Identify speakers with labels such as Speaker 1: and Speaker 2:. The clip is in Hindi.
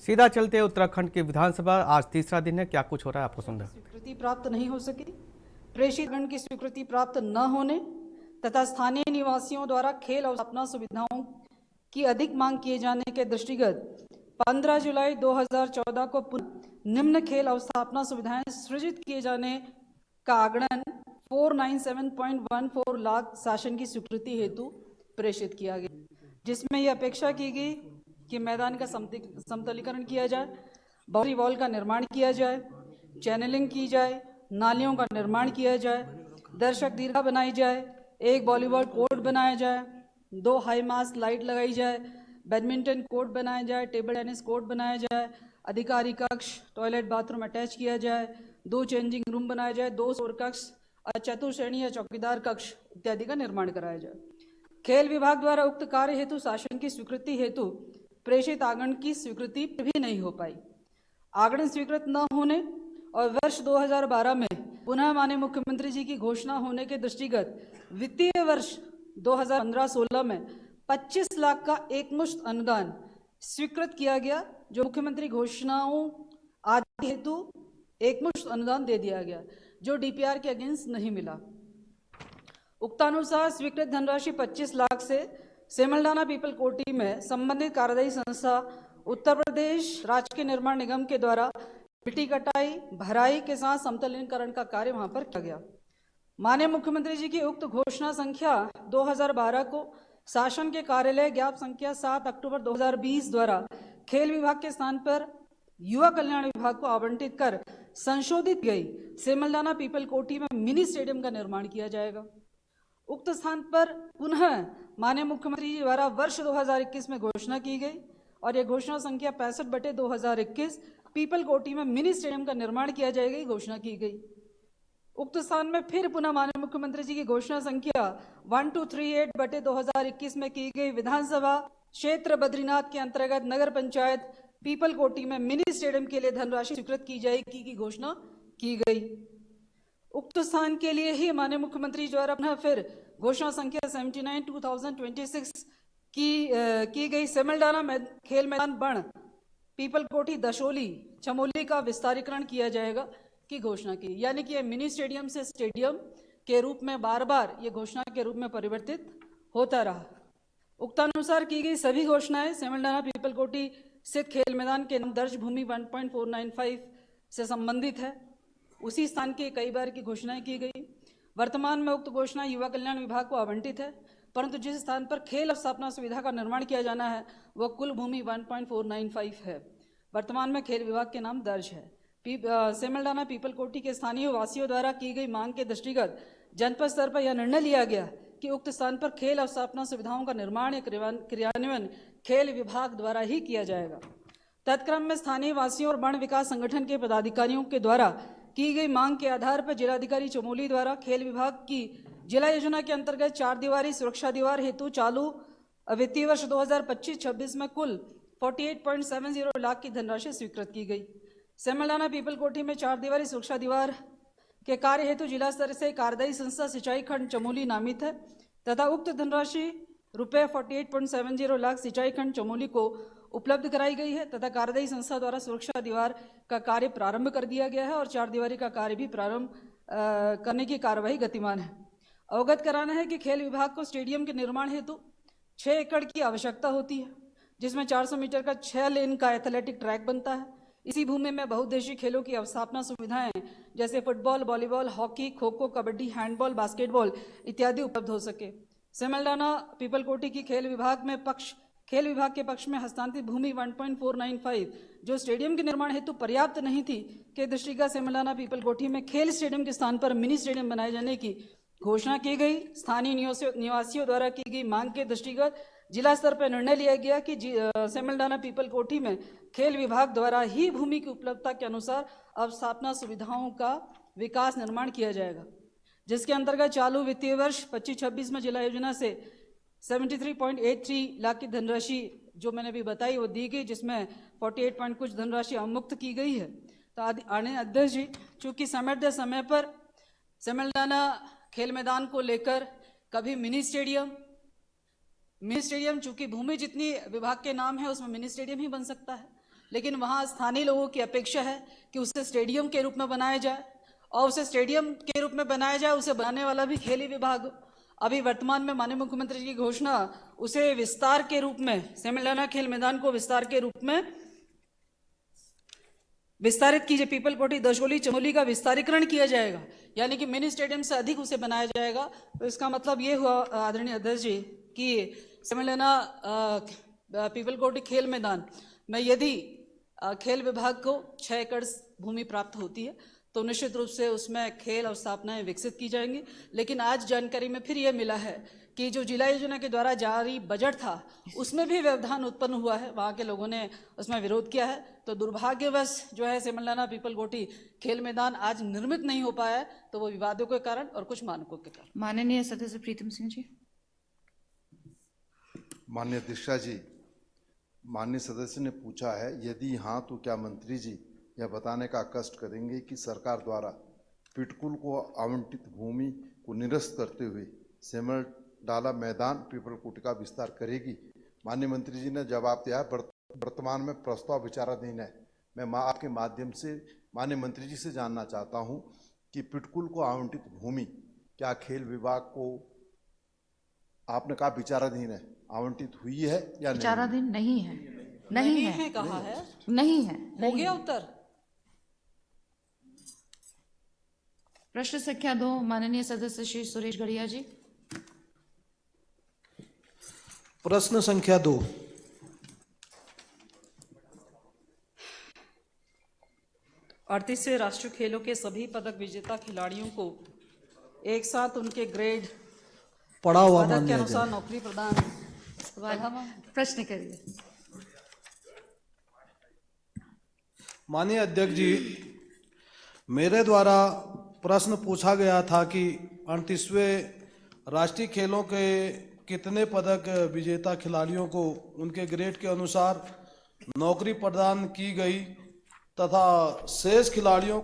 Speaker 1: सीधा चलते उत्तराखंड की विधानसभा, आज तीसरा दिन है, क्या कुछ हो रहा है आपको सुन रहे।
Speaker 2: स्वीकृति प्राप्त नहीं हो सकी। प्रेषित गण की स्वीकृति प्राप्त न होने तथा स्थानीय निवासियों द्वारा खेल अवस्थापना सुविधाओं की अधिक मांग किए जाने के दृष्टिगत 15 जुलाई 2014 को निम्न खेल अवस्थापना सुविधाएं सृजित किए जाने का आगणन 497.14 लाख शासन की स्वीकृति हेतु प्रेषित किया गया, जिसमें यह अपेक्षा की गई कि मैदान का समतलीकरण किया जाए, बाउंड्री वॉल का निर्माण किया जाए, चैनलिंग की जाए, नालियों का निर्माण किया जाए, दर्शक दीर्घा बनाई जाए, एक वॉलीबॉल कोर्ट बनाया जाए, 2 हाई मास्ट लाइट लगाई जाए, बैडमिंटन कोर्ट बनाया जाए, टेबल टेनिस कोर्ट बनाया जाए, अधिकारी कक्ष, टॉयलेट बाथरूम अटैच किया जाए, 2 चेंजिंग रूम बनाया जाए, 2 सौर कक्ष, चतुश्रेणी या चौकीदार कक्ष इत्यादि का निर्माण कराया जाए। खेल विभाग द्वारा उक्त कार्य हेतु शासन की स्वीकृति हेतु प्रेषित आगण की स्वीकृति भी नहीं हो पाई। आगण स्वीकृत न होने और वर्ष 2012 में पुनः माननीय मुख्यमंत्री जी की घोषणा होने के दृष्टिगत वित्तीय वर्ष 2015-16 में 25 लाख का एकमुश्त अनुदान स्वीकृत किया गया, जो मुख्यमंत्री घोषणाओं आदि हेतु एकमुश्त अनुदान दे दिया गया, जो डीपीआर के अगेंस्ट नहीं मिला। उक्तानुसार स्वीकृत धनराशि 25 लाख से सेमलडाना पीपल कोटी में संबंधित कार्यदायी संस्था उत्तर प्रदेश राज्य के निर्माण निगम के द्वारा मिट्टी कटाई भराई के साथ समतलीकरण का कार्य वहां पर किया गया। माननीय मुख्यमंत्री जी की उक्त घोषणा संख्या 2012 को शासन के कार्यालय ज्ञाप संख्या 7 अक्टूबर 2020 द्वारा खेल विभाग के स्थान पर युवा कल्याण विभाग को आवंटित कर संशोधित गई। सेमलडाना पीपल कोटी में मिनी स्टेडियम का निर्माण किया जाएगा। उक्त स्थान पर पुनः माननीय मुख्यमंत्री जी द्वारा वर्ष 2021 में घोषणा की गई और यह घोषणा संख्या 65/2021 पीपल कोटी में मिनी स्टेडियम का निर्माण किया जाएगा घोषणा की गई। उक्त स्थान में फिर पुनः माननीय मुख्यमंत्री जी की घोषणा संख्या 1238/2021 में की गई विधानसभा क्षेत्र बद्रीनाथ के अंतर्गत नगर पंचायत पीपल कोटी में मिनी स्टेडियम के लिए धनराशि स्वीकृत की जाएगी की घोषणा की गई। उक्त स्थान के लिए ही माननीय मुख्यमंत्री द्वारा पुनः फिर घोषणा संख्या 79/2026 की गई सेमलडाना खेल मैदान बण पीपल कोठी दशोली चमोली का विस्तारीकरण किया जाएगा की घोषणा की, यानी कि यह मिनी स्टेडियम से स्टेडियम के रूप में बार बार ये घोषणा के रूप में परिवर्तित होता रहा। उक्तानुसार की गई सभी घोषणाएं सेमलडाना पीपल कोटी स्थित खेल मैदान के नाम दर्ज भूमि 1.495 से संबंधित है। उसी स्थान की कई बार की घोषणाएं की गई। वर्तमान में उक्त घोषणा युवा कल्याण विभाग को आवंटित है, परंतु जिस स्थान पर खेल स्थापना सुविधा का निर्माण किया जाना है वह कुल भूमि 1.495 है। वर्तमान में खेल विभाग के नाम दर्ज है। सेमलडाना पीपल कोटी के स्थानीय वासियों द्वारा की गई मांग के दृष्टिगत जनपद स्तर पर यह निर्णय लिया गया कि उक्त स्थान पर खेल अवस्थापना सुविधाओं का निर्माण या क्रियान्वयन खेल विभाग द्वारा ही किया जाएगा। तत्क्रम में स्थानीय वासियों और वन विकास संगठन के पदाधिकारियों के द्वारा की गई मांग के आधार पर जिलाधिकारी चमोली द्वारा खेल विभाग की जिला योजना के अंतर्गत 4 दीवारी सुरक्षा दीवार हेतु चालू वित्तीय वर्ष 2025-26 में कुल 48.70 लाख की धनराशि स्वीकृत की गई। सेमलडाना पीपल कोठी में 4 दीवारी सुरक्षा दीवार के कार्य हेतु जिला स्तर से कार्यदायी संस्था सिंचाई खंड चमोली नामित है तथा उक्त धनराशि रुपये 48.70 लाख सिंचाई खंड चमोली को उपलब्ध कराई गई है तथा कार्यदायी संस्था द्वारा सुरक्षा दीवार का कार्य प्रारंभ कर दिया गया है और 4 दीवारी का कार्य भी प्रारंभ करने की कार्यवाही गतिमान है। अवगत कराना है कि खेल विभाग को स्टेडियम के निर्माण हेतु 6 एकड़ की आवश्यकता होती है, जिसमें 400 मीटर का 6 लेन का एथलेटिक ट्रैक बनता है। इसी भूमि में बहुउद्देशीय खेलों की अवस्थापना सुविधाएं जैसे football, volleyball, hockey, kho kho, kabaddi, handball, basketball इत्यादि उपलब्ध हो सके। सेमलडाना पीपल कोटी की खेल विभाग के पक्ष में हस्तांतरित भूमि 1.495 जो स्टेडियम के निर्माण हेतु पर्याप्त नहीं थी के दृष्टिगत सेमलडाना पीपल कोठी में खेल स्टेडियम के स्थान पर मिनी स्टेडियम बनाए जाने की घोषणा की गई। स्थानीय निवासियों द्वारा की गई मांग के दृष्टिगत जिला स्तर पर निर्णय लिया गया कि सेमलडाना पीपल कोठी में खेल विभाग द्वारा ही भूमि की उपलब्धता के अनुसार अवस्थापना सुविधाओं का विकास निर्माण किया जाएगा, जिसके अंतर्गत चालू वित्तीय वर्ष 25-26 में जिला योजना से 73.83 लाख की धनराशि जो मैंने अभी बताई वो दी गई, जिसमें 48 पॉइंट कुछ धनराशि अवमुक्त की गई है। तो आने अध्यक्ष जी, चूँकि समय पर सेमलडाना खेल मैदान को लेकर कभी मिनी स्टेडियम चूँकि भूमि जितनी विभाग के नाम है उसमें मिनी स्टेडियम ही बन सकता है, लेकिन वहाँ स्थानीय लोगों की अपेक्षा है कि उसे स्टेडियम के रूप में बनाया जाए, और उसे स्टेडियम के रूप में बनाया जाए, उसे बनाने वाला भी खेल ही विभाग हो। अभी वर्तमान में माननीय मुख्यमंत्री जी की घोषणा उसे विस्तार के रूप में, सेमिलाना खेल मैदान को विस्तार के रूप में विस्तारित कीजिए, पीपल कोठी, दशोली, चमोली का विस्तारीकरण किया जाएगा, यानी कि मिनी स्टेडियम से अधिक उसे बनाया जाएगा। तो इसका मतलब ये हुआ आदरणीय अध्यक्ष जी कि सेमिलाना पीपल कोठी खेल मैदान में यदि खेल विभाग को 6 एकड़ भूमि प्राप्त होती है तो निश्चित रूप से उसमें खेल अवस्थापनाएं विकसित की जाएंगी। लेकिन आज जानकारी में फिर यह मिला है कि जो जिला योजना के द्वारा जारी बजट था उसमें भी व्यवधान उत्पन्न हुआ है, वहाँ के लोगों ने उसमें विरोध किया है। तो दुर्भाग्यवश जो है सेमिलाना पीपल कोठी खेल मैदान आज निर्मित नहीं हो पाया है, तो वो विवादों के कारण और कुछ मानकों के कारण।
Speaker 3: माननीय सदस्य प्रीतम सिंह जी।
Speaker 4: माननीय अध्यक्षा जी, माननीय सदस्य ने पूछा है, यदि हाँ तो क्या मंत्री जी यह बताने का कष्ट करेंगे कि सरकार द्वारा पिटकुल को आवंटित भूमि को निरस्त करते हुए सेमलडाला मैदान पीपल कोठी का विस्तार करेगी? माननीय मंत्री जी ने जवाब दिया है, वर्तमान में प्रस्ताव विचाराधीन है। मैं आपके माध्यम से माननीय मंत्री जी से जानना चाहता हूं कि पिटकुल को आवंटित भूमि क्या खेल विभाग को, आपने कहा विचाराधीन है, आवंटित हुई है या नहीं?
Speaker 3: विचाराधीन नहीं है, नहीं है,
Speaker 2: कहा है,
Speaker 3: नहीं है।
Speaker 2: हो गया उत्तर।
Speaker 3: प्रश्न संख्या 2 माननीय सदस्य श्री सुरेश गढ़िया जी।
Speaker 5: प्रश्न संख्या 2,
Speaker 2: अड़तीसवें राष्ट्रीय खेलों के सभी पदक विजेता खिलाड़ियों को एक साथ उनके ग्रेड
Speaker 5: पढ़ा हुआ
Speaker 2: पदक
Speaker 5: मान
Speaker 2: के
Speaker 5: लिया
Speaker 2: अनुसार
Speaker 5: जाए।
Speaker 2: नौकरी प्रदान।
Speaker 3: प्रश्न करिए।
Speaker 5: माननीय अध्यक्ष जी, मेरे द्वारा प्रश्न पूछा गया था कि 38वें राष्ट्रीय खेलों के कितने पदक विजेता खिलाड़ियों को उनके ग्रेड के अनुसार नौकरी प्रदान की गई तथा शेष खिलाड़ियों